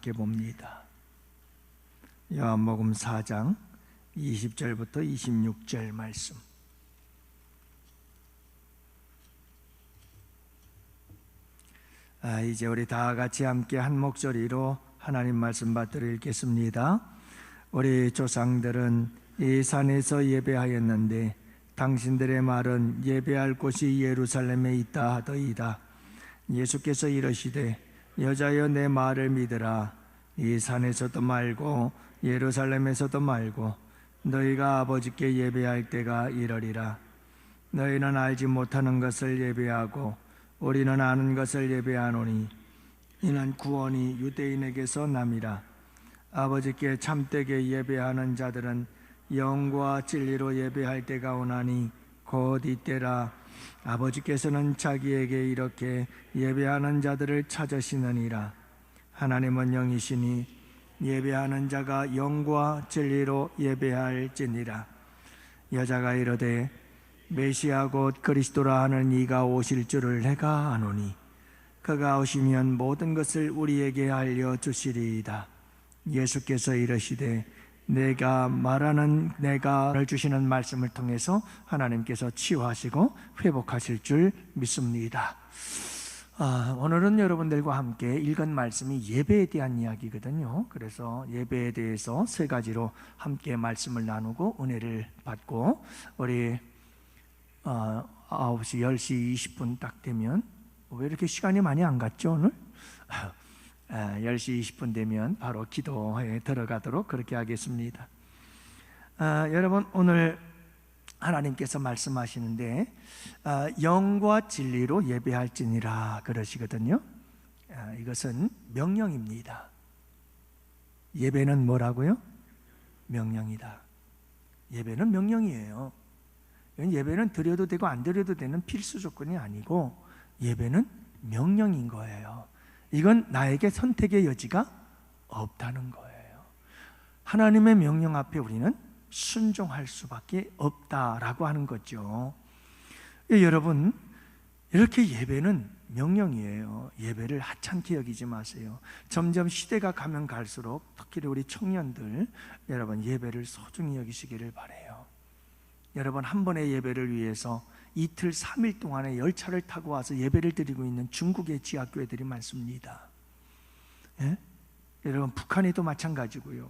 함께 봅니다. 요한복음 4장 20절부터 26절 말씀. 이제 우리 다 같이 함께 한 목소리로 하나님 말씀 받들어 읽겠습니다. 우리 조상들은 이 산에서 예배하였는데 당신들의 말은 예배할 곳이 예루살렘에 있다 하더이다. 예수께서 이르시되 여자여 내 말을 믿으라. 이 산에서도 말고 예루살렘에서도 말고 너희가 아버지께 예배할 때가 이르리라. 너희는 알지 못하는 것을 예배하고 우리는 아는 것을 예배하노니 이는 구원이 유대인에게서 남이라. 아버지께 참되게 예배하는 자들은 영과 진리로 예배할 때가 오나니 곧 이때라. 아버지께서는 자기에게 이렇게 예배하는 자들을 찾으시느니라. 하나님은 영이시니 예배하는 자가 영과 진리로 예배할지니라. 여자가 이르되 메시아 곧 그리스도라 하는 이가 오실 줄을 내가 아노니 그가 오시면 모든 것을 우리에게 알려주시리이다. 예수께서 이르시되 내가 말하는 내가 주시는 말씀을 통해서 하나님께서 치유하시고 회복하실 줄 믿습니다. 오늘은 여러분들과 함께 읽은 말씀이 예배에 대한 이야기거든요. 그래서 예배에 대해서 세 가지로 함께 말씀을 나누고 은혜를 받고 우리 9시, 10시 20분 딱 되면 왜 이렇게 시간이 많이 안 갔죠 오늘? 10시 20분 되면 바로 기도에 들어가도록 그렇게 하겠습니다. 여러분 오늘 하나님께서 말씀하시는데 영과 진리로 예배할지니라 그러시거든요. 이것은 명령입니다. 예배는 뭐라고요? 명령이다. 예배는 명령이에요. 예배는 드려도 되고 안 드려도 되는 필수 조건이 아니고 예배는 명령인 거예요. 이건 나에게 선택의 여지가 없다는 거예요. 하나님의 명령 앞에 우리는 순종할 수밖에 없다라고 하는 거죠. 여러분, 이렇게 예배는 명령이에요. 예배를 하찮게 여기지 마세요. 점점 시대가 가면 갈수록 특히 우리 청년들 여러분 예배를 소중히 여기시기를 바라요. 여러분 한 번의 예배를 위해서 이틀 3일 동안에 열차를 타고 와서 예배를 드리고 있는 중국의 지하교회들이 많습니다. 예? 여러분 북한에도 마찬가지고요.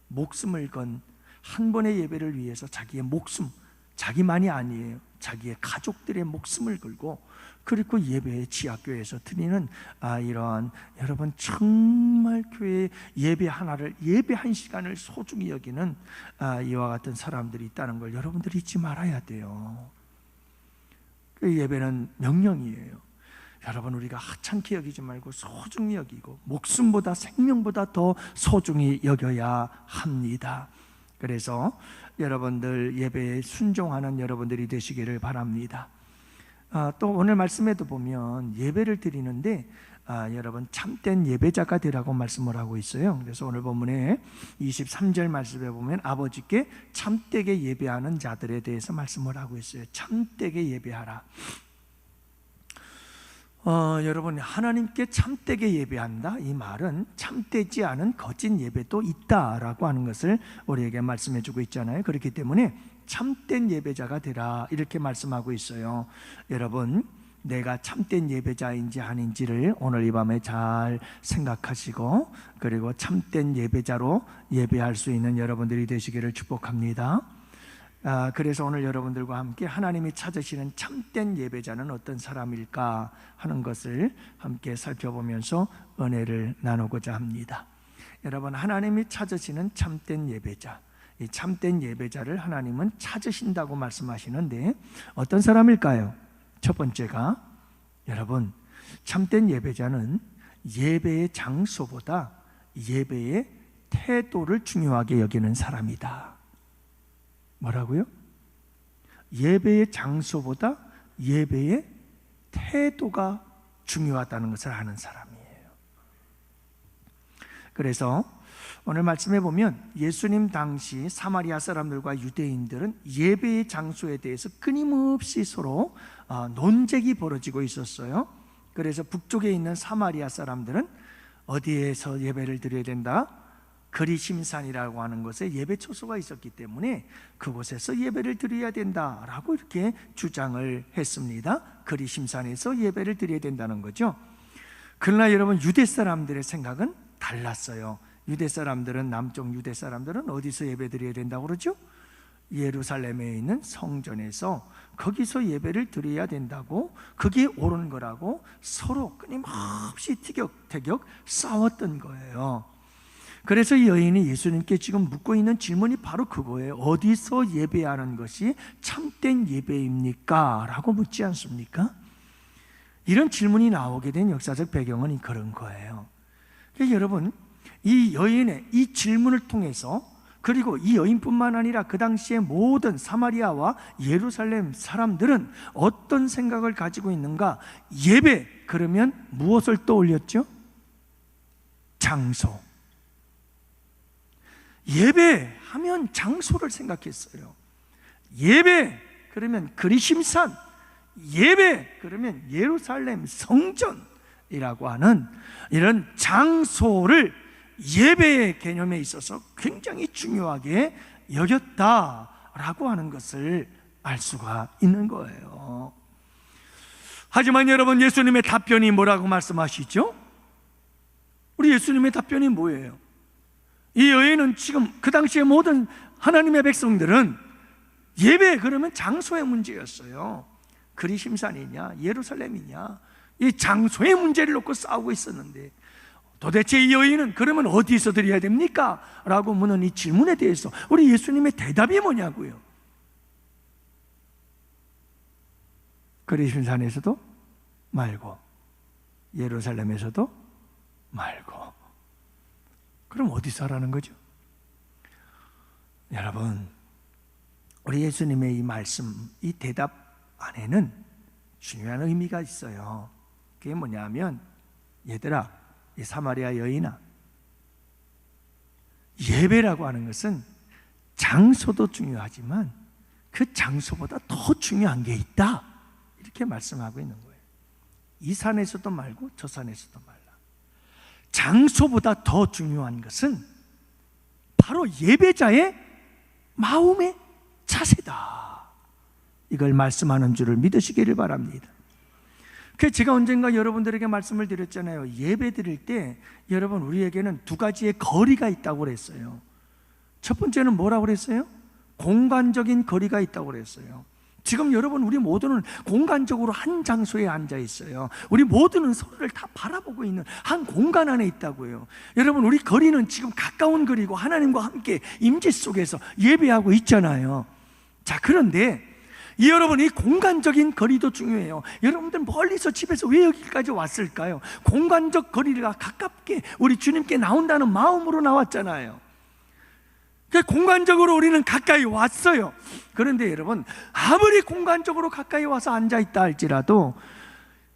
목숨을 건 한 번의 예배를 위해서 자기의 목숨, 자기만이 아니에요. 자기의 가족들의 목숨을 걸고 그리고 예배의 지하교회에서 드리는 이러한 여러분 정말 교회 예배 하나를 예배 한 시간을 소중히 여기는 이와 같은 사람들이 있다는 걸 여러분들이 잊지 말아야 돼요. 그 예배는 명령이에요. 여러분 우리가 하찮게 여기지 말고 소중히 여기고 목숨보다 생명보다 더 소중히 여겨야 합니다. 그래서 여러분들 예배에 순종하는 여러분들이 되시기를 바랍니다. 또 오늘 말씀에도 보면 예배를 드리는데 여러분 참된 예배자가 되라고 말씀을 하고 있어요. 그래서 오늘 본문에 23절 말씀에 보면 아버지께 참되게 예배하는 자들에 대해서 말씀을 하고 있어요. 참되게 예배하라. 여러분 하나님께 참되게 예배한다 이 말은 참되지 않은 거짓 예배도 있다라고 하는 것을 우리에게 말씀해 주고 있잖아요. 그렇기 때문에 참된 예배자가 되라 이렇게 말씀하고 있어요. 여러분 내가 참된 예배자인지 아닌지를 오늘 이 밤에 잘 생각하시고 그리고 참된 예배자로 예배할 수 있는 여러분들이 되시기를 축복합니다. 그래서 오늘 여러분들과 함께 하나님이 찾으시는 참된 예배자는 어떤 사람일까 하는 것을 함께 살펴보면서 은혜를 나누고자 합니다. 여러분 하나님이 찾으시는 참된 예배자, 이 참된 예배자를 하나님은 찾으신다고 말씀하시는데 어떤 사람일까요? 첫 번째가 여러분 참된 예배자는 예배의 장소보다 예배의 태도를 중요하게 여기는 사람이다. 뭐라고요? 예배의 장소보다 예배의 태도가 중요하다는 것을 아는 사람이에요. 그래서 오늘 말씀해 보면 예수님 당시 사마리아 사람들과 유대인들은 예배의 장소에 대해서 끊임없이 서로 논쟁이 벌어지고 있었어요. 그래서 북쪽에 있는 사마리아 사람들은 어디에서 예배를 드려야 된다? 그리심산이라고 하는 곳에 예배 초소가 있었기 때문에 그곳에서 예배를 드려야 된다라고 이렇게 주장을 했습니다. 그리심산에서 예배를 드려야 된다는 거죠. 그러나 여러분, 유대 사람들의 생각은 달랐어요. 유대 사람들은, 남쪽 유대 사람들은 어디서 예배 드려야 된다고 그러죠? 예루살렘에 있는 성전에서, 거기서 예배를 드려야 된다고, 그게 옳은 거라고 서로 끊임없이 티격태격 싸웠던 거예요. 그래서 이 여인이 예수님께 지금 묻고 있는 질문이 바로 그거예요. 어디서 예배하는 것이 참된 예배입니까? 라고 묻지 않습니까? 이런 질문이 나오게 된 역사적 배경은 그런 거예요. 그러니까 여러분, 이 여인의 이 질문을 통해서, 그리고 이 여인뿐만 아니라 그 당시에 모든 사마리아와 예루살렘 사람들은 어떤 생각을 가지고 있는가? 예배, 그러면 무엇을 떠올렸죠? 장소. 예배하면 장소를 생각했어요. 예배, 그러면 그리심산. 예배, 그러면 예루살렘 성전이라고 하는 이런 장소를 예배의 개념에 있어서 굉장히 중요하게 여겼다라고 하는 것을 알 수가 있는 거예요. 하지만 여러분, 예수님의 답변이 뭐라고 말씀하시죠? 우리 예수님의 답변이 뭐예요? 이 여인은 지금, 그 당시에 모든 하나님의 백성들은 예배, 그러면 장소의 문제였어요. 그리심산이냐 예루살렘이냐, 이 장소의 문제를 놓고 싸우고 있었는데, 도대체 이 여인은 그러면 어디서 드려야 됩니까? 라고 묻는 이 질문에 대해서 우리 예수님의 대답이 뭐냐고요? 그리심산에서도 말고 예루살렘에서도 말고, 그럼 어디서 하라는 거죠? 여러분, 우리 예수님의 이 말씀, 이 대답 안에는 중요한 의미가 있어요. 그게 뭐냐면, 얘들아, 이 사마리아 여인아, 예배라고 하는 것은 장소도 중요하지만 그 장소보다 더 중요한 게 있다, 이렇게 말씀하고 있는 거예요. 이 산에서도 말고 저 산에서도 말라. 장소보다 더 중요한 것은 바로 예배자의 마음의 자세다, 이걸 말씀하는 줄을 믿으시기를 바랍니다. 그 제가 언젠가 여러분들에게 말씀을 드렸잖아요. 예배 드릴 때 여러분, 우리에게는 두 가지의 거리가 있다고 그랬어요. 첫 번째는 뭐라고 그랬어요? 공간적인 거리가 있다고 그랬어요. 지금 여러분, 우리 모두는 공간적으로 한 장소에 앉아 있어요. 우리 모두는 서로를 다 바라보고 있는 한 공간 안에 있다고요. 여러분, 우리 거리는 지금 가까운 거리고 하나님과 함께 임재 속에서 예배하고 있잖아요. 자, 그런데 여러분, 이 공간적인 거리도 중요해요. 여러분들 멀리서 집에서 왜 여기까지 왔을까요? 공간적 거리가 가깝게 우리 주님께 나온다는 마음으로 나왔잖아요. 공간적으로 우리는 가까이 왔어요. 그런데 여러분, 아무리 공간적으로 가까이 와서 앉아있다 할지라도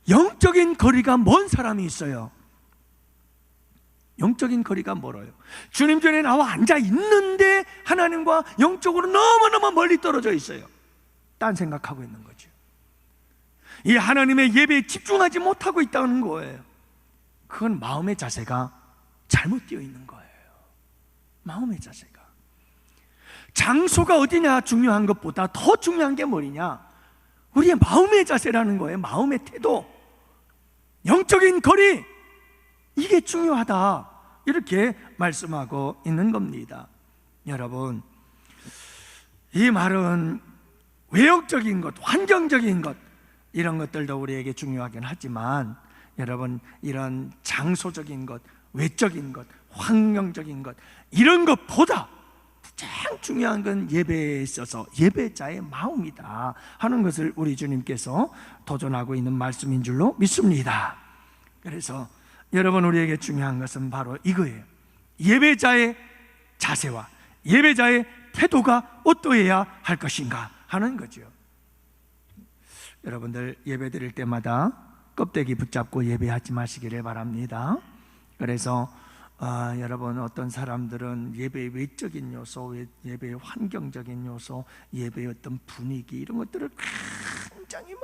영적인 거리가 먼 사람이 있어요. 영적인 거리가 멀어요. 주님 전에 나와 앉아있는데 하나님과 영적으로 너무너무 멀리 떨어져 있어요. 딴 생각하고 있는 거죠. 이 하나님의 예배에 집중하지 못하고 있다는 거예요. 그건 마음의 자세가 잘못되어 있는 거예요. 마음의 자세가. 장소가 어디냐 중요한 것보다 더 중요한 게 뭐냐? 우리의 마음의 자세라는 거예요. 마음의 태도, 영적인 거리, 이게 중요하다, 이렇게 말씀하고 있는 겁니다. 여러분, 이 말은 외형적인 것, 환경적인 것, 이런 것들도 우리에게 중요하긴 하지만 여러분, 이런 장소적인 것, 외적인 것, 환경적인 것, 이런 것보다 가장 중요한 건 예배에 있어서 예배자의 마음이다 하는 것을 우리 주님께서 도전하고 있는 말씀인 줄로 믿습니다. 그래서 여러분, 우리에게 중요한 것은 바로 이거예요. 예배자의 자세와 예배자의 태도가 어떠해야 할 것인가 하는 거죠. 여러분들, 예배 드릴 때마다 껍데기 붙잡고 예배하지 마시기를 바랍니다. 그래서 여러분, 어떤 사람들은 예배의 외적인 요소, 예배의 환경적인 요소, 예배의 어떤 분위기, 이런 것들을 굉장히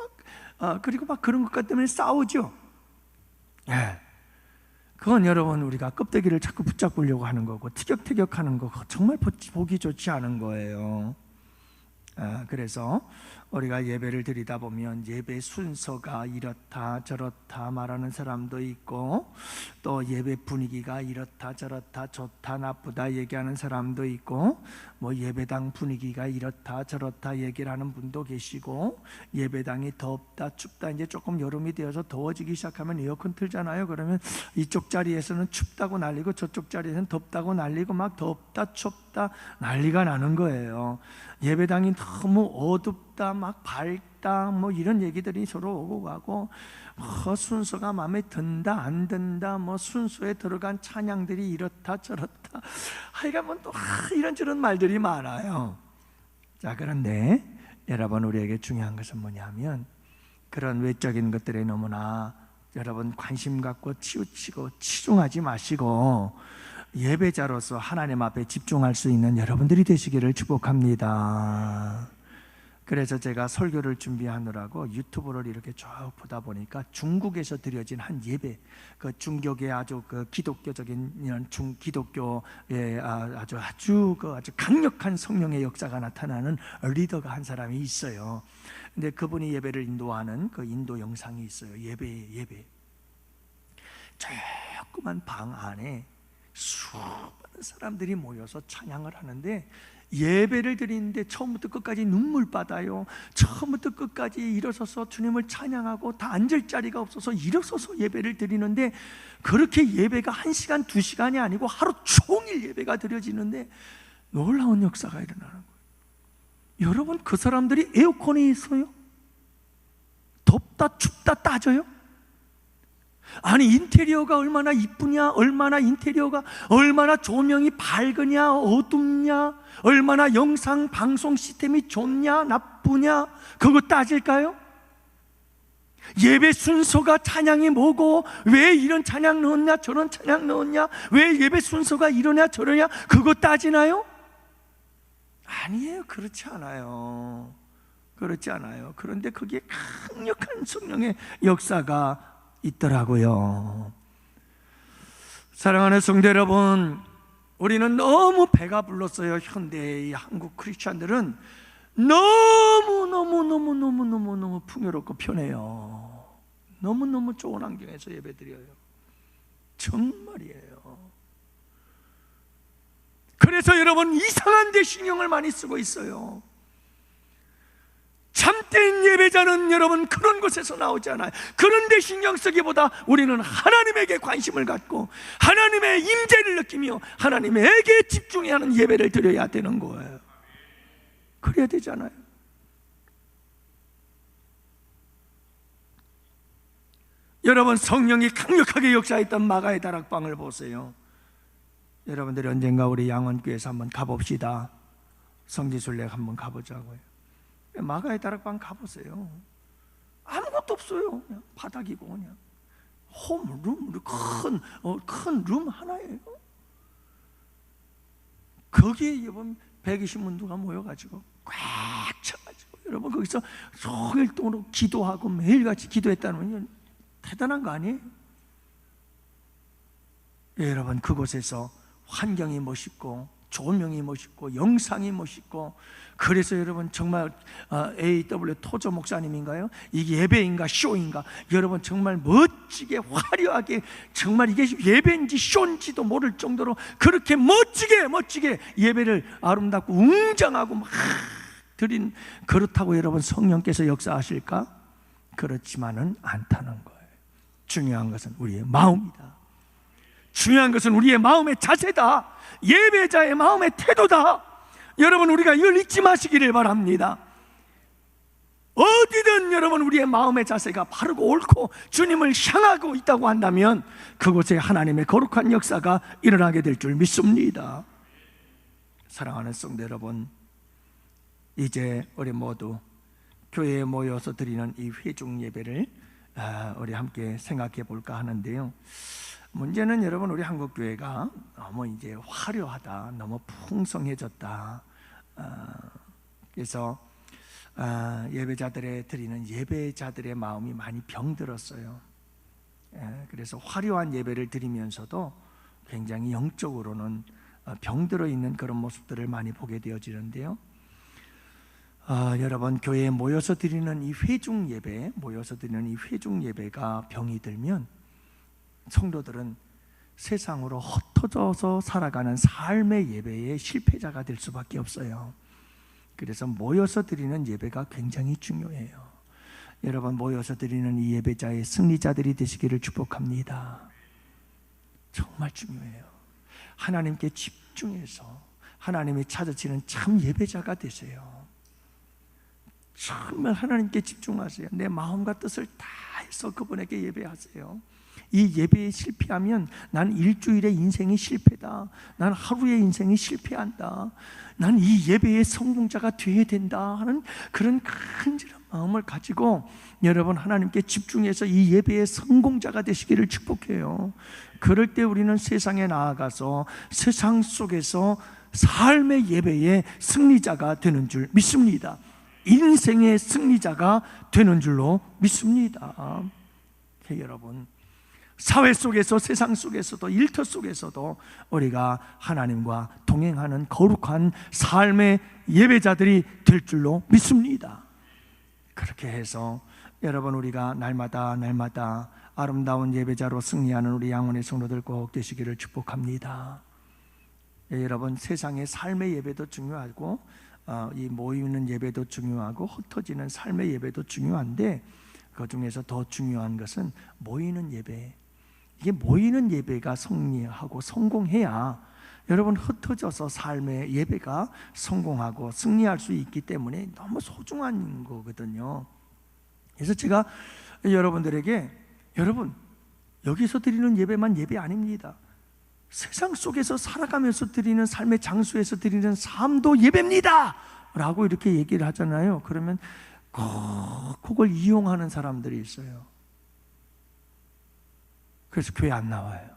그리고 막 그런 것과 때문에 싸우죠. 예. 그건 여러분 우리가 껍데기를 자꾸 붙잡으려고 하는 거고 티격태격하는 거 정말 보기 좋지 않은 거예요. 그래서 우리가 예배를 드리다 보면 예배 순서가 이렇다 저렇다 말하는 사람도 있고, 또 예배 분위기가 이렇다 저렇다 좋다 나쁘다 얘기하는 사람도 있고, 뭐 예배당 분위기가 이렇다 저렇다 얘기를 하는 분도 계시고, 예배당이 덥다 춥다, 이제 조금 여름이 되어서 더워지기 시작하면 에어컨 틀잖아요. 그러면 이쪽 자리에서는 춥다고 난리고 저쪽 자리에서는 덥다고 난리고 막 덥다 춥다 난리가 나는 거예요. 예배당이 너무 어둡다 막 밝다 뭐 이런 얘기들이 서로 오고 가고, 순서가 마음에 든다 안 든다, 뭐 순서에 들어간 찬양들이 이렇다 저렇다, 하여간 뭐 또 이런저런 말들이 많아요. 자, 그런데 여러분 우리에게 중요한 것은 뭐냐면, 그런 외적인 것들에 너무나 여러분 관심 갖고 치우치고 치중하지 마시고 예배자로서 하나님 앞에 집중할 수 있는 여러분들이 되시기를 축복합니다. 그래서 제가 설교를 준비하느라고 유튜브를 이렇게 쭉 보다 보니까 중국에서 드려진 한 예배, 그 중국의 아주 그 기독교적인 기독교의 아주 강력한 성령의 역사가 나타나는 리더가 한 사람이 있어요. 근데 그분이 예배를 인도하는 그 인도 영상이 있어요. 예배 조그만 방 안에 수많은 사람들이 모여서 찬양을 하는데, 예배를 드리는데 처음부터 끝까지 눈물 받아요. 처음부터 끝까지 일어서서 주님을 찬양하고, 다 앉을 자리가 없어서 일어서서 예배를 드리는데, 그렇게 예배가 1시간 2시간이 아니고 하루 종일 예배가 드려지는데 놀라운 역사가 일어나는 거예요. 여러분, 그 사람들이 에어컨이 있어요? 덥다 춥다 따져요? 아니, 인테리어가 얼마나 이쁘냐, 인테리어가 얼마나 조명이 밝으냐 어둡냐, 얼마나 영상 방송 시스템이 좋냐 나쁘냐, 그거 따질까요? 예배 순서가 찬양이 뭐고, 왜 이런 찬양 넣었냐 저런 찬양 넣었냐, 왜 예배 순서가 이러냐 저러냐, 그거 따지나요? 아니에요. 그렇지 않아요. 그런데 거기에 강력한 성령의 역사가 있더라고요. 사랑하는 성도 여러분, 우리는 너무 배가 불렀어요. 현대의 한국 크리스찬들은 너무 풍요롭고 편해요. 너무 좋은 환경에서 예배드려요. 정말이에요. 그래서 여러분, 이상한 데 신경을 많이 쓰고 있어요. 참된 예배자는 여러분 그런 곳에서 나오지 않아요. 그런 데 신경 쓰기보다 우리는 하나님에게 관심을 갖고 하나님의 임재를 느끼며 하나님에게 집중해야 하는 예배를 드려야 되는 거예요. 그래야 되잖아요. 여러분, 성령이 강력하게 역사했던 마가의 다락방을 보세요. 여러분들이 언젠가 우리 양원교회에서 한번 가봅시다. 성지순례 한번 가보자고요. 마가의 다락방 가보세요. 아무것도 없어요. 그냥 바닥이고 그냥 홈룸, 큰 룸 하나예요. 거기에 여러분 120문 누가 모여가지고 꽉 차가지고 여러분 거기서 종일 동으로 기도하고 매일같이 기도했다는 대단한 거 아니에요? 여러분, 그곳에서 환경이 멋있고 조명이 멋있고 영상이 멋있고, 그래서 여러분 정말 A.W. 토저 목사님인가요? 이게 예배인가 쇼인가? 여러분 정말 멋지게 화려하게, 정말 이게 예배인지 쇼인지도 모를 정도로 그렇게 멋지게 예배를 아름답고 웅장하고 막 드린, 그렇다고 여러분 성령께서 역사하실까? 그렇지만은 않다는 거예요. 중요한 것은 우리의 마음이다. 중요한 것은 우리의 마음의 자세다. 예배자의 마음의 태도다. 여러분, 우리가 이걸 잊지 마시기를 바랍니다. 어디든 여러분 우리의 마음의 자세가 바르고 옳고 주님을 향하고 있다고 한다면 그곳에 하나님의 거룩한 역사가 일어나게 될 줄 믿습니다. 사랑하는 성도 여러분, 이제 우리 모두 교회에 모여서 드리는 이 회중 예배를 우리 함께 생각해 볼까 하는데요. 문제는 여러분, 우리 한국교회가 너무 이제 화려하다, 너무 풍성해졌다. 그래서 예배자들의 드리는 예배자들의 마음이 많이 병들었어요. 그래서 화려한 예배를 드리면서도 굉장히 영적으로는 병들어 있는 그런 모습들을 많이 보게 되어지는데요. 여러분, 교회에 모여서 드리는 이 회중 예배가 병이 들면 성도들은 세상으로 흩어져서 살아가는 삶의 예배의 실패자가 될 수밖에 없어요. 그래서 모여서 드리는 예배가 굉장히 중요해요. 여러분, 모여서 드리는 이 예배자의 승리자들이 되시기를 축복합니다. 정말 중요해요. 하나님께 집중해서 하나님이 찾으시는 참 예배자가 되세요. 정말 하나님께 집중하세요. 내 마음과 뜻을 다해서 그분에게 예배하세요. 이 예배에 실패하면 난 일주일의 인생이 실패다, 난 하루의 인생이 실패한다, 난 이 예배의 성공자가 되어야 된다 하는 그런 간절한 마음을 가지고 여러분, 하나님께 집중해서 이 예배의 성공자가 되시기를 축복해요. 그럴 때 우리는 세상에 나아가서 세상 속에서 삶의 예배의 승리자가 되는 줄 믿습니다. 인생의 승리자가 되는 줄로 믿습니다. 여러분, 사회 속에서, 세상 속에서도, 일터 속에서도 우리가 하나님과 동행하는 거룩한 삶의 예배자들이 될 줄로 믿습니다. 그렇게 해서 여러분, 우리가 날마다 아름다운 예배자로 승리하는 우리 양원의 성도들 꼭 되시기를 축복합니다. 여러분, 세상의 삶의 예배도 중요하고 이 모이는 예배도 중요하고 흩어지는 삶의 예배도 중요한데, 그 중에서 더 중요한 것은 모이는 예배. 이게 모이는 예배가 승리하고 성공해야 여러분, 흩어져서 삶의 예배가 성공하고 승리할 수 있기 때문에 너무 소중한 거거든요. 그래서 제가 여러분들에게, 여러분, 여기서 드리는 예배만 예배 아닙니다. 세상 속에서 살아가면서 드리는 삶의 장소에서 드리는 삶도 예배입니다 라고 이렇게 얘기를 하잖아요. 그러면 그걸 이용하는 사람들이 있어요. 그래서 교회 안 나와요.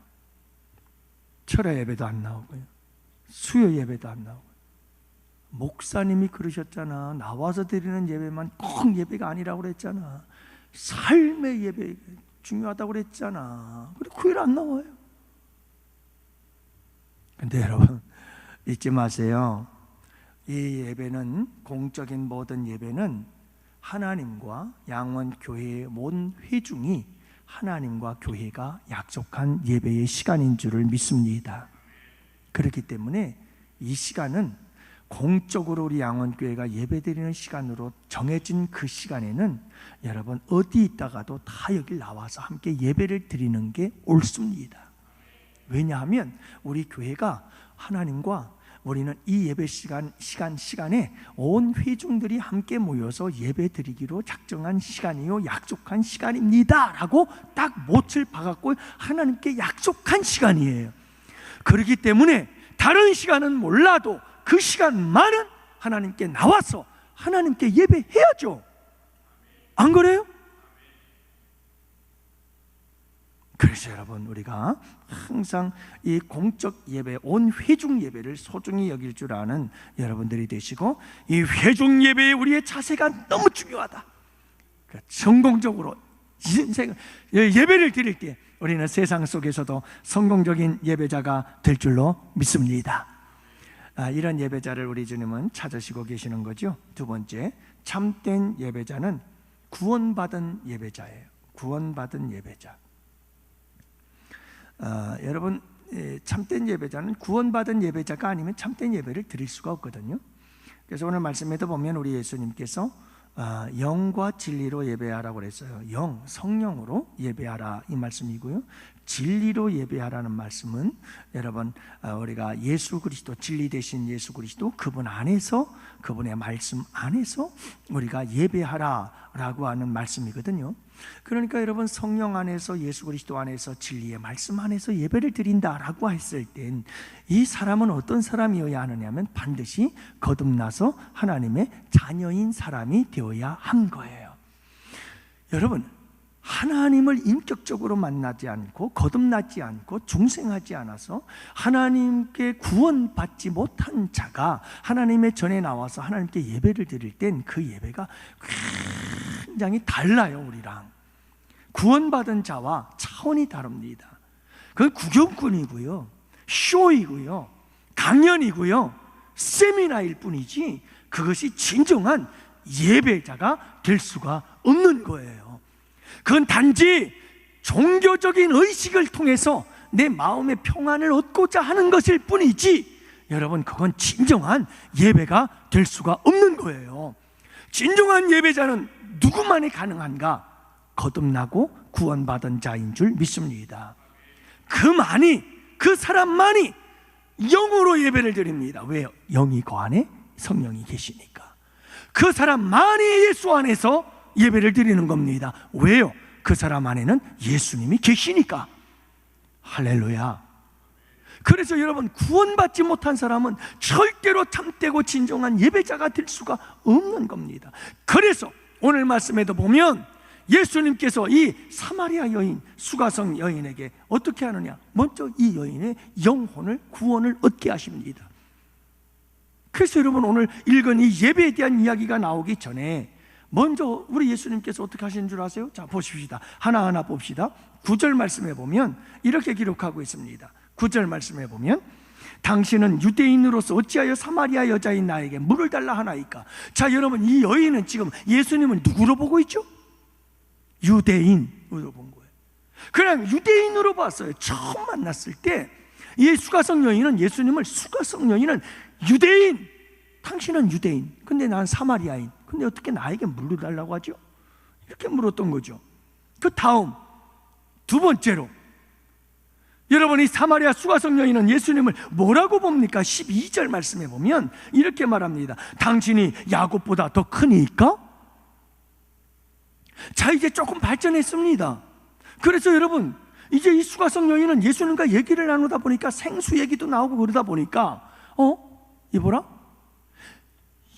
철야 예배도 안 나오고요, 수요 예배도 안 나오고요. 목사님이 그러셨잖아. 나와서 드리는 예배만 꼭 예배가 아니라고 그랬잖아. 삶의 예배 중요하다고 그랬잖아. 그리고 교회를 안 나와요. 근데 여러분, 잊지 마세요. 이 예배는, 공적인 모든 예배는 하나님과 양원교회의 모든 회중이 하나님과 교회가 약속한 예배의 시간인 줄을 믿습니다. 그렇기 때문에 이 시간은 공적으로 우리 양원교회가 예배드리는 시간으로 정해진 그 시간에는 여러분, 어디 있다가도 다 여기 나와서 함께 예배를 드리는 게 옳습니다. 왜냐하면 우리 교회가 하나님과, 우리는 이 예배 시간에 온 회중들이 함께 모여서 예배 드리기로 작정한 시간이요, 약속한 시간입니다 라고 딱 못을 박았고 하나님께 약속한 시간이에요. 그렇기 때문에 다른 시간은 몰라도 그 시간만은 하나님께 나와서 하나님께 예배해야죠. 안 그래요? 그래서 여러분, 우리가 항상 이 공적 예배, 온 회중 예배를 소중히 여길 줄 아는 여러분들이 되시고, 이 회중 예배에 우리의 자세가 너무 중요하다. 그러니까 성공적으로 인생 예배를 드릴 때 우리는 세상 속에서도 성공적인 예배자가 될 줄로 믿습니다. 이런 예배자를 우리 주님은 찾으시고 계시는 거죠. 두 번째, 참된 예배자는 구원받은 예배자예요. 구원받은 예배자. 여러분, 참된 예배자는 구원받은 예배자가 아니면 참된 예배를 드릴 수가 없거든요. 그래서 오늘 말씀에도 보면 우리 예수님께서 영과 진리로 예배하라고 그랬어요. 영, 성령으로 예배하라 이 말씀이고요. 진리로 예배하라는 말씀은 여러분, 우리가 예수 그리스도, 진리 되신 예수 그리스도, 그분 안에서, 그분의 말씀 안에서 우리가 예배하라라고 하는 말씀이거든요. 그러니까 여러분, 성령 안에서, 예수 그리스도 안에서, 진리의 말씀 안에서 예배를 드린다라고 했을 땐 이 사람은 어떤 사람이어야 하느냐면 반드시 거듭나서 하나님의 자녀인 사람이 되어야 한 거예요. 여러분, 하나님을 인격적으로 만나지 않고 거듭나지 않고 중생하지 않아서 하나님께 구원받지 못한 자가 하나님의 전에 나와서 하나님께 예배를 드릴 땐 그 예배가 굉장히 달라요. 우리랑 구원받은 자와 차원이 다릅니다. 그건 구경꾼이고요, 쇼이고요, 강연이고요, 세미나일 뿐이지 그것이 진정한 예배자가 될 수가 없는 거예요. 그건 단지 종교적인 의식을 통해서 내 마음의 평안을 얻고자 하는 것일 뿐이지, 여러분, 그건 진정한 예배가 될 수가 없는 거예요. 진정한 예배자는 누구만이 가능한가? 거듭나고 구원받은 자인 줄 믿습니다. 그 사람만이 영으로 예배를 드립니다. 왜요? 영이 그 안에 성령이 계시니까. 그 사람만이 예수 안에서 예배를 드리는 겁니다. 왜요? 그 사람 안에는 예수님이 계시니까. 할렐루야. 그래서 여러분, 구원받지 못한 사람은 절대로 참되고 진정한 예배자가 될 수가 없는 겁니다. 그래서 오늘 말씀에도 보면 예수님께서 이 사마리아 여인, 수가성 여인에게 어떻게 하느냐? 먼저 이 여인의 영혼을, 구원을 얻게 하십니다. 그래서 여러분, 오늘 읽은 이 예배에 대한 이야기가 나오기 전에 먼저 우리 예수님께서 어떻게 하시는 줄 아세요? 자, 보십시다. 하나하나 봅시다. 9절 말씀에 보면 이렇게 기록하고 있습니다. 9절 말씀에 보면, 당신은 유대인으로서 어찌하여 사마리아 여자인 나에게 물을 달라 하나이까? 자, 여러분, 이 여인은 지금 예수님을 누구로 보고 있죠? 유대인으로 본 거예요. 그냥 유대인으로 봤어요. 처음 만났을 때 이 수가성 여인은 예수님을, 수가성 여인은 유대인, 당신은 유대인, 근데 난 사마리아인, 근데 어떻게 나에게 물을 달라고 하죠? 이렇게 물었던 거죠. 그 다음 두 번째로, 여러분, 이 사마리아 수가성 여인은 예수님을 뭐라고 봅니까? 12절 말씀에 보면 이렇게 말합니다. 당신이 야곱보다 더 크니까? 자, 이제 조금 발전했습니다. 그래서 여러분, 이제 이 수가성 여인은 예수님과 얘기를 나누다 보니까 생수 얘기도 나오고 그러다 보니까 이보라,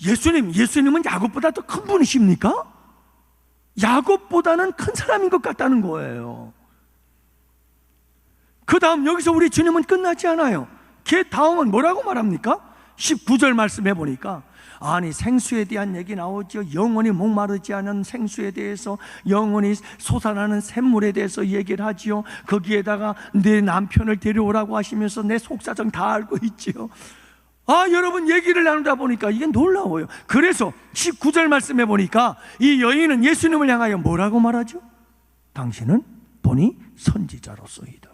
예수님은 야곱보다 더 큰 분이십니까? 야곱보다는 큰 사람인 것 같다는 거예요. 그 다음 여기서 우리 주님은 끝나지 않아요. 그 다음은 뭐라고 말합니까? 19절 말씀해 보니까, 아니, 생수에 대한 얘기 나오죠. 영원히 목마르지 않은 생수에 대해서, 영원히 솟아나는 샘물에 대해서 얘기를 하지요. 거기에다가 내 남편을 데려오라고 하시면서 내 속사정 다 알고 있지요. 여러분, 얘기를 나누다 보니까 이게 놀라워요. 그래서 19절 말씀해 보니까 이 여인은 예수님을 향하여 뭐라고 말하죠? 당신은 보니 선지자로소이다.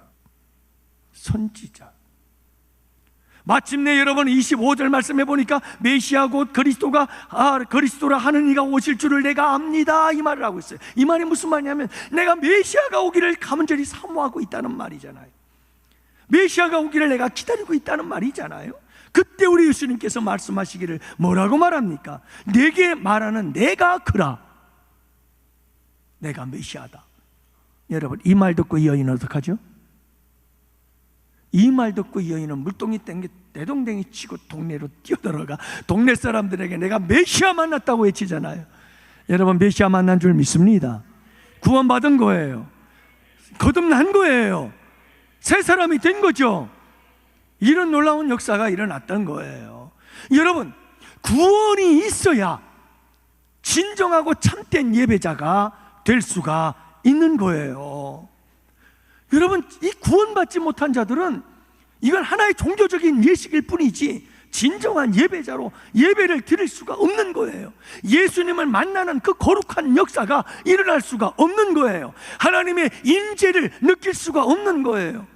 선지자. 마침내 여러분, 25절 말씀해 보니까 메시아 곧 그리스도라 하는 이가 오실 줄을 내가 압니다, 이 말을 하고 있어요. 이 말이 무슨 말이냐면, 내가 메시아가 오기를 간절히 사모하고 있다는 말이잖아요. 메시아가 오기를 내가 기다리고 있다는 말이잖아요. 그때 우리 예수님께서 말씀하시기를 뭐라고 말합니까? 내게 말하는 내가 그라, 내가 메시아다. 여러분, 이 말 듣고 이 여인은 어떡하죠? 이 말 듣고 이 여인은 물동이 땡겨 내동댕이 치고 동네로 뛰어들어가 동네 사람들에게 내가 메시아 만났다고 외치잖아요. 여러분, 메시아 만난 줄 믿습니다. 구원받은 거예요. 거듭난 거예요. 새 사람이 된 거죠. 이런 놀라운 역사가 일어났던 거예요. 여러분, 구원이 있어야 진정하고 참된 예배자가 될 수가 있는 거예요. 여러분, 이 구원받지 못한 자들은 이건 하나의 종교적인 예식일 뿐이지 진정한 예배자로 예배를 드릴 수가 없는 거예요. 예수님을 만나는 그 거룩한 역사가 일어날 수가 없는 거예요. 하나님의 임재를 느낄 수가 없는 거예요.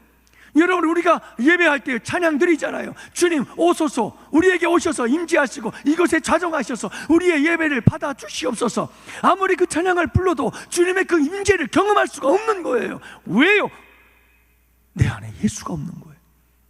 여러분, 우리가 예배할 때 찬양 드리잖아요. 주님 오소서, 우리에게 오셔서 임재하시고 이곳에 좌정하셔서 우리의 예배를 받아 주시옵소서. 아무리 그 찬양을 불러도 주님의 그 임재를 경험할 수가 없는 거예요. 왜요? 내 안에 예수가 없는 거예요.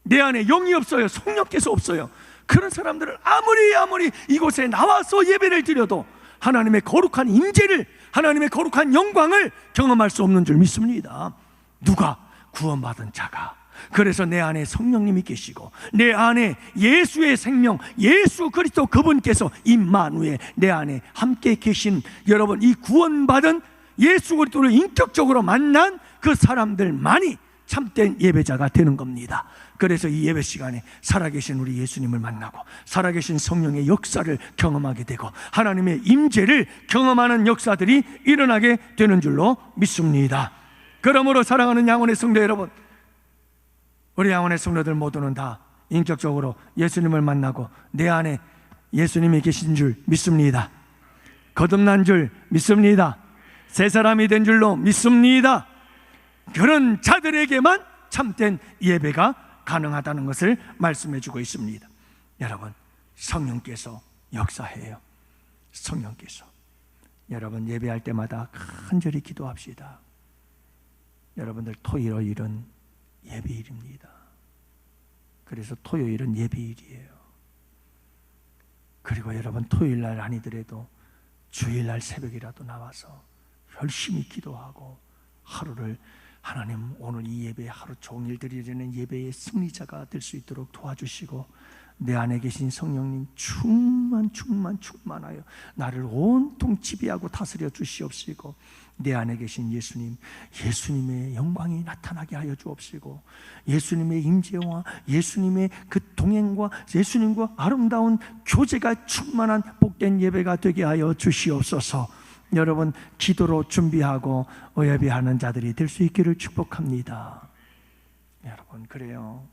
내 안에 영이 없어요. 성령께서 없어요. 그런 사람들은 아무리 이곳에 나와서 예배를 드려도 하나님의 거룩한 임재를, 하나님의 거룩한 영광을 경험할 수 없는 줄 믿습니다. 누가? 구원받은 자가. 그래서 내 안에 성령님이 계시고 내 안에 예수의 생명, 예수 그리스도 그분께서 임마누엘 내 안에 함께 계신 여러분, 이 구원받은 예수 그리스도를 인격적으로 만난 그 사람들만이 참된 예배자가 되는 겁니다. 그래서 이 예배 시간에 살아계신 우리 예수님을 만나고 살아계신 성령의 역사를 경험하게 되고 하나님의 임재를 경험하는 역사들이 일어나게 되는 줄로 믿습니다. 그러므로 사랑하는 양원의 성도 여러분, 우리 양원의 성도들 모두는 다 인격적으로 예수님을 만나고 내 안에 예수님이 계신 줄 믿습니다. 거듭난 줄 믿습니다. 새 사람이 된 줄로 믿습니다. 그런 자들에게만 참된 예배가 가능하다는 것을 말씀해 주고 있습니다. 여러분, 성령께서 역사해요. 성령께서. 여러분, 예배할 때마다 간절히 기도합시다. 여러분들, 토요일은 예배일입니다. 그래서 토요일은 예배일이에요. 그리고 여러분, 토요일날 아니더라도 주일날 새벽이라도 나와서 열심히 기도하고 하루를 하나님 오늘 이 예배 하루 종일 드리려는 예배의 승리자가 될 수 있도록 도와주시고 내 안에 계신 성령님 충만하여 나를 온통 지배하고 다스려 주시옵시고 내 안에 계신 예수님의 영광이 나타나게 하여 주옵시고 예수님의 임재와 예수님의 그 동행과 예수님과 아름다운 교제가 충만한 복된 예배가 되게 하여 주시옵소서. 여러분, 기도로 준비하고 예배하는 자들이 될 수 있기를 축복합니다. 여러분, 그래요.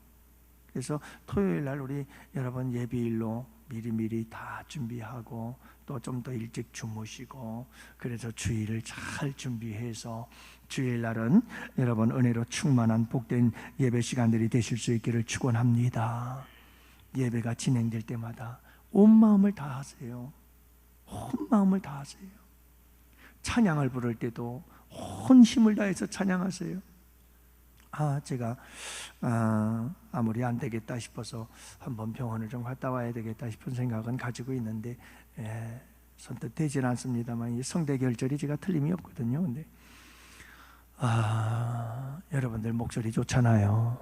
그래서 토요일 날 우리 여러분 예배일로 미리미리 다 준비하고 또 좀 더 일찍 주무시고 그래서 주일을 잘 준비해서 주일 날은 여러분 은혜로 충만한 복된 예배 시간들이 되실 수 있기를 축원합니다. 예배가 진행될 때마다 온 마음을 다하세요. 온 마음을 다하세요. 찬양을 부를 때도 온 힘을 다해서 찬양하세요. 제가 아무리 안 되겠다 싶어서 한번 병원을 좀 갔다 와야 되겠다 싶은 생각은 가지고 있는데 선뜻 되질 않습니다만 이 성대결절이 제가 틀림이 없거든요. 근데 여러분들 목소리 좋잖아요.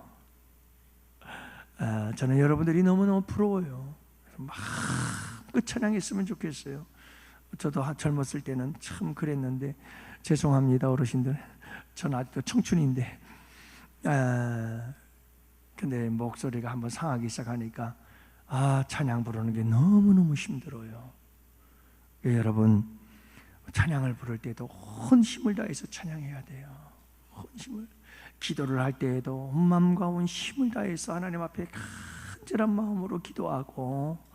저는 여러분들이 너무너무 부러워요. 마음껏 찬양했으면 좋겠어요. 저도 젊었을 때는 참 그랬는데 죄송합니다 어르신들. 저는 아직도 청춘인데 근데 목소리가 한번 상하기 시작하니까 찬양 부르는 게 너무너무 힘들어요. 여러분, 찬양을 부를 때도 온 힘을 다해서 찬양해야 돼요. 온 힘을. 기도를 할 때에도 온 마음과 온 힘을 다해서 하나님 앞에 간절한 마음으로 기도하고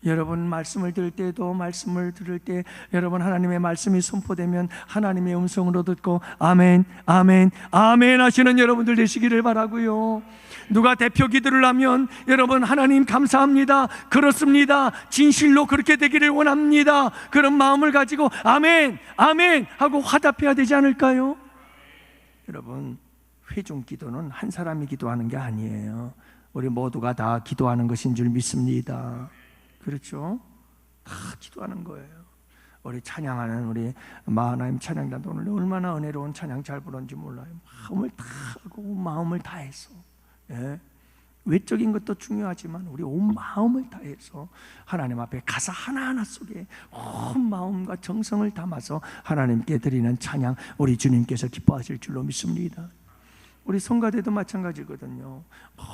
여러분 말씀을 들을 때도 말씀을 들을 때 여러분 하나님의 말씀이 선포되면 하나님의 음성으로 듣고 아멘 아멘 아멘 하시는 여러분들 되시기를 바라고요. 누가 대표 기도를 하면 여러분 하나님 감사합니다 그렇습니다 진실로 그렇게 되기를 원합니다 그런 마음을 가지고 아멘 아멘 하고 화답해야 되지 않을까요? 여러분, 회중 기도는 한 사람이 기도하는 게 아니에요. 우리 모두가 다 기도하는 것인 줄 믿습니다. 그렇죠? 다 기도하는 거예요. 우리 찬양하는 우리 마하나임 찬양단도 오늘 얼마나 은혜로운 찬양 잘 부르는지 몰라요. 마음을 다 하고 마음을 다해서 외적인 것도 중요하지만 우리 온 마음을 다해서 하나님 앞에 가사 하나하나 속에 온 마음과 정성을 담아서 하나님께 드리는 찬양 우리 주님께서 기뻐하실 줄로 믿습니다. 우리 성가대도 마찬가지거든요.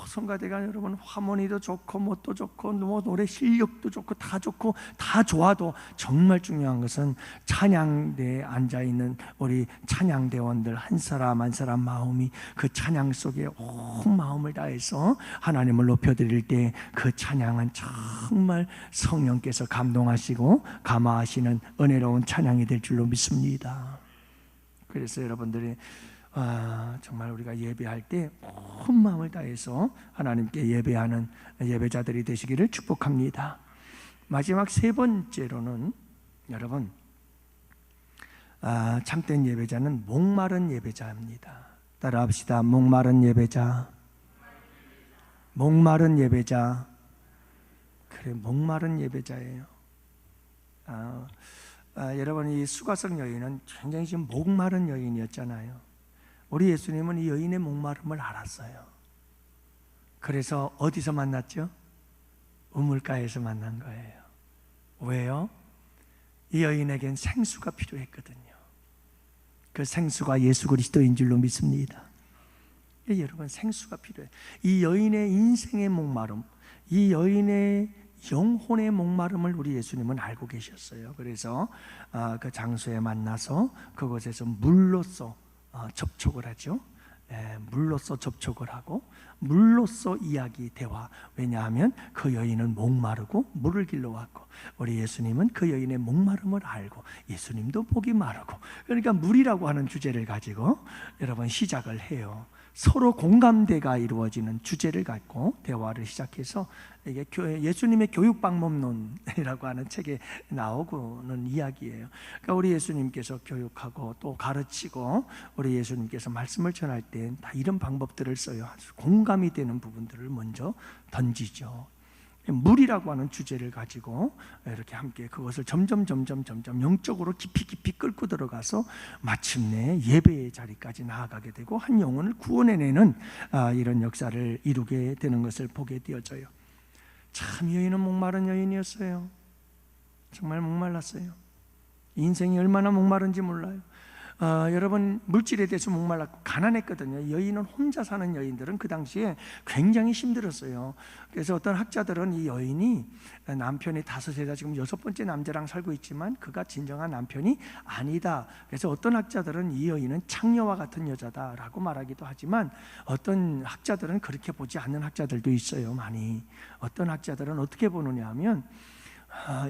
성가대가 여러분 화모니도 좋고 뭣도 좋고 노래 실력도 좋고 다 좋고 다 좋아도 정말 중요한 것은 찬양대에 앉아있는 우리 찬양대원들 한 사람 한 사람 마음이 그 찬양 속에 온 마음을 다해서 하나님을 높여드릴 때 그 찬양은 정말 성령께서 감동하시고 감화하시는 은혜로운 찬양이 될 줄로 믿습니다. 그래서 여러분들이 정말 우리가 예배할 때 온 마음을 다해서 하나님께 예배하는 예배자들이 되시기를 축복합니다. 마지막 세 번째로는 여러분 참된 예배자는 목마른 예배자입니다. 따라합시다. 목마른 예배자. 목마른 예배자. 그래, 목마른 예배자예요. 여러분 이 수가성 여인은 굉장히 지금 목마른 여인이었잖아요. 우리 예수님은 이 여인의 목마름을 알았어요. 그래서 어디서 만났죠? 우물가에서 만난 거예요. 왜요? 이 여인에겐 생수가 필요했거든요. 그 생수가 예수 그리스도인 줄로 믿습니다. 여러분, 생수가 필요해요. 이 여인의 인생의 목마름, 이 여인의 영혼의 목마름을 우리 예수님은 알고 계셨어요. 그래서 그 장소에 만나서 그곳에서 물로써 접촉을 하죠. 물로써 접촉을 하고 물로써 이야기 대화. 왜냐하면 그 여인은 목마르고 물을 길러 왔고, 우리 예수님은 그 여인의 목마름을 알고 예수님도 목이 마르고, 그러니까 물이라고 하는 주제를 가지고 여러분 시작을 해요. 서로 공감대가 이루어지는 주제를 갖고 대화를 시작해서, 이게 예수님의 교육방법론이라고 하는 책에 나오고는 이야기예요. 그러니까 우리 예수님께서 교육하고 또 가르치고 우리 예수님께서 말씀을 전할 때 다 이런 방법들을 써요. 아주 공감이 되는 부분들을 먼저 던지죠. 물이라고 하는 주제를 가지고 이렇게 함께 그것을 점점 영적으로 깊이 끌고 들어가서 마침내 예배의 자리까지 나아가게 되고 한 영혼을 구원해내는 이런 역사를 이루게 되는 것을 보게 되어져요. 참 여인은 목마른 여인이었어요. 정말 목말랐어요. 인생이 얼마나 목마른지 몰라요. 여러분, 물질에 대해서 목말랐고 가난했거든요. 여인은 혼자 사는 여인들은 그 당시에 굉장히 힘들었어요. 그래서 어떤 학자들은 이 여인이 남편이 5에다 지금 6번째 남자랑 살고 있지만 그가 진정한 남편이 아니다. 그래서 어떤 학자들은 이 여인은 창녀와 같은 여자다라고 말하기도 하지만, 어떤 학자들은 그렇게 보지 않는 학자들도 있어요. 많이. 어떤 학자들은 어떻게 보느냐 하면,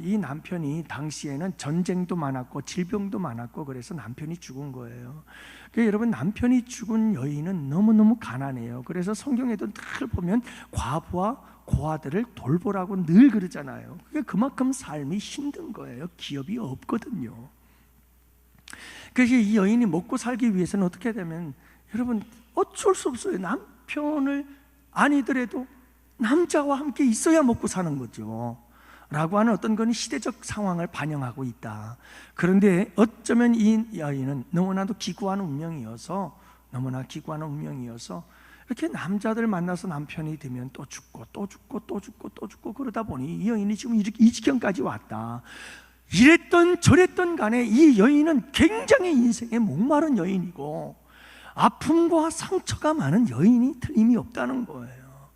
이 남편이 당시에는 전쟁도 많았고 질병도 많았고 그래서 남편이 죽은 거예요. 그러니까 여러분, 남편이 죽은 여인은 너무너무 가난해요. 그래서 성경에도 늘 보면 과부와 고아들을 돌보라고 늘 그러잖아요. 그러니까 그만큼 삶이 힘든 거예요. 기업이 없거든요. 그래서 이 여인이 먹고 살기 위해서는 어떻게 되면, 여러분, 어쩔 수 없어요. 남편을 아니더라도 남자와 함께 있어야 먹고 사는 거죠 라고 하는 어떤 건 시대적 상황을 반영하고 있다. 그런데 어쩌면 이 여인은 너무나도 기구한 운명이어서 이렇게 남자들 만나서 남편이 되면 또 죽고 그러다 보니 이 여인이 지금 이 지경까지 왔다. 이랬던 저랬던 간에 이 여인은 굉장히 인생에 목마른 여인이고 아픔과 상처가 많은 여인이 틀림이 없다는 거예요.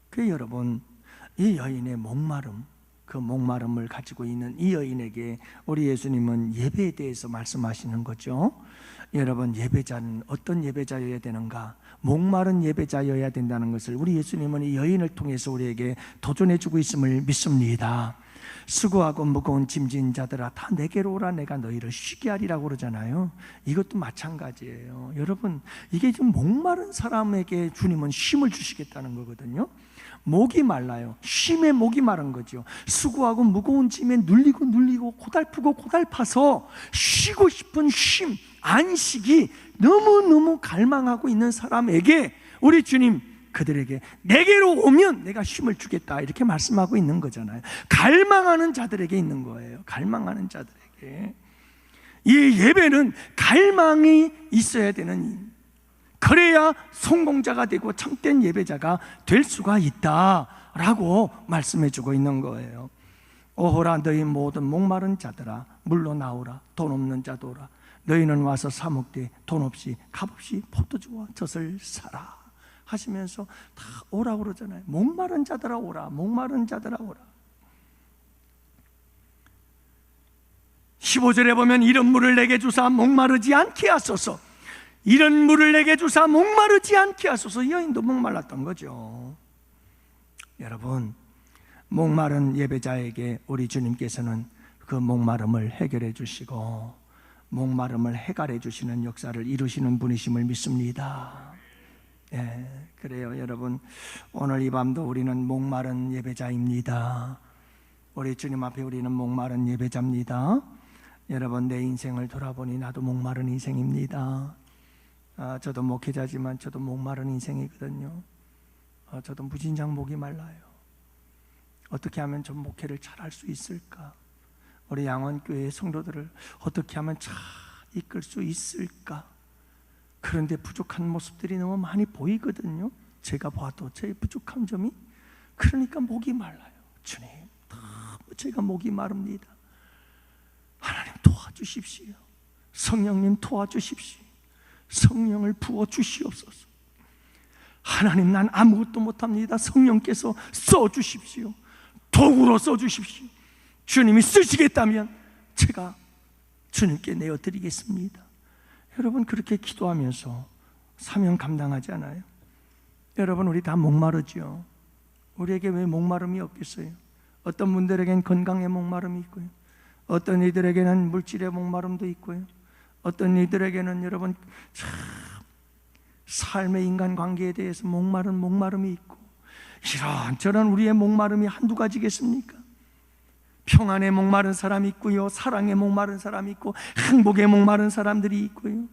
그래서 여러분, 이 여인의 목마름, 그 목마름을 가지고 있는 이 여인에게 우리 예수님은 예배에 대해서 말씀하시는 거죠. 여러분, 예배자는 어떤 예배자여야 되는가? 목마른 예배자여야 된다는 것을 우리 예수님은 이 여인을 통해서 우리에게 도전해 주고 있음을 믿습니다. 수고하고 무거운 짐진 자들아 다 내게로 오라, 내가 너희를 쉬게 하리라고 그러잖아요. 이것도 마찬가지예요. 여러분, 이게 지금 목마른 사람에게 주님은 쉼을 주시겠다는 거거든요. 목이 말라요. 쉼에 목이 마른 거죠. 수고하고 무거운 짐에 눌리고 고달파서 쉬고 싶은 쉼, 안식이 너무너무 갈망하고 있는 사람에게 우리 주님, 그들에게 내게로 오면 내가 쉼을 주겠다, 이렇게 말씀하고 있는 거잖아요. 갈망하는 자들에게 있는 거예요. 갈망하는 자들에게. 이 예배는 갈망이 있어야 되는, 그래야 성공자가 되고 참된 예배자가 될 수가 있다라고 말씀해주고 있는 거예요. 오호라, 너희 모든 목마른 자들아 물로 나오라, 돈 없는 자도 오라. 너희는 와서 사 먹되 돈 없이 값없이 포도주와 젖을 사라 하시면서 다 오라고 그러잖아요. 목마른 자들아 오라, 목마른 자들아 오라. 15절에 보면 이런 물을 내게 주사 목마르지 않게 하소서. 이런 물을 내게 주사 목마르지 않게 하소서. 이 여인도 목말랐던 거죠. 여러분, 목마른 예배자에게 우리 주님께서는 그 목마름을 해결해 주시고 목마름을 해결해 주시는 역사를 이루시는 분이심을 믿습니다. 그래요. 여러분, 오늘 이 밤도 우리는 목마른 예배자입니다. 우리 주님 앞에 우리는 목마른 예배자입니다. 여러분, 내 인생을 돌아보니 나도 목마른 인생입니다. 저도 목회자지만 저도 목마른 인생이거든요. 저도 무진장 목이 말라요. 어떻게 하면 좀 목회를 잘할 수 있을까? 우리 양원교회의 성도들을 어떻게 하면 잘 이끌 수 있을까? 그런데 부족한 모습들이 너무 많이 보이거든요. 제가 봐도 제 부족한 점이. 그러니까 목이 말라요. 주님, 제가 목이 마릅니다. 하나님 도와주십시오. 성령님 도와주십시오. 성령을 부어 주시옵소서. 하나님, 난 아무것도 못합니다. 성령께서 써주십시오. 도구로 써주십시오. 주님이 쓰시겠다면 제가 주님께 내어드리겠습니다. 여러분, 그렇게 기도하면서 사명 감당하지 않아요? 여러분, 우리 다 목마르죠. 우리에게 왜 목마름이 없겠어요? 어떤 분들에겐 건강의 목마름이 있고요, 어떤 이들에게는 물질의 목마름도 있고요, 어떤 이들에게는 여러분 참 삶의 인간관계에 대해서 목마름이 있고, 이런저런 우리의 목마름이 한두 가지겠습니까? 평안에 목마른 사람이 있고요, 사랑에 목마른 사람이 있고, 행복에 목마른 사람들이 있고요.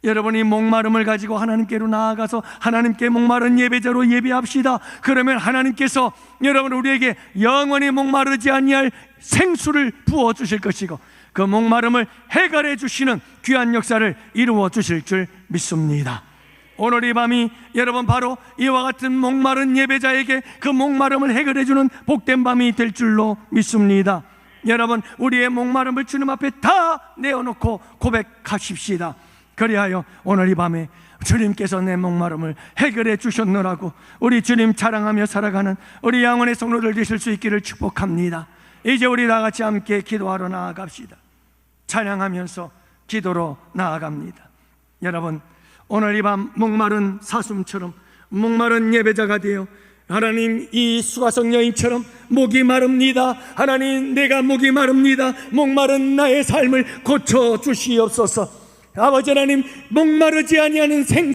여러분이 목마름을 가지고 하나님께로 나아가서 하나님께 목마른 예배자로 예배합시다. 그러면 하나님께서 여러분 우리에게 영원히 목마르지 아니할 생수를 부어주실 것이고, 그 목마름을 해결해 주시는 귀한 역사를 이루어 주실 줄 믿습니다. 오늘 이 밤이 여러분 바로 이와 같은 목마른 예배자에게 그 목마름을 해결해 주는 복된 밤이 될 줄로 믿습니다. 여러분, 우리의 목마름을 주님 앞에 다 내어놓고 고백하십시다. 그리하여 오늘 이 밤에 주님께서 내 목마름을 해결해 주셨노라고 우리 주님 자랑하며 살아가는 우리 양원의 성도들 되실 수 있기를 축복합니다. 이제 우리 다 같이 함께 기도하러 나아갑시다. 찬양하면서 기도로 나아갑니다. 여러분, 오늘 이 밤 목마른 사슴처럼 목마른 예배자가 되어 하나님, 이 수가성 여인처럼 목이 마릅니다. 하나님, 내가 목이 마릅니다. 목마른 나의 삶을 고쳐 주시옵소서. 아버지 하나님, 목마르지 아니하는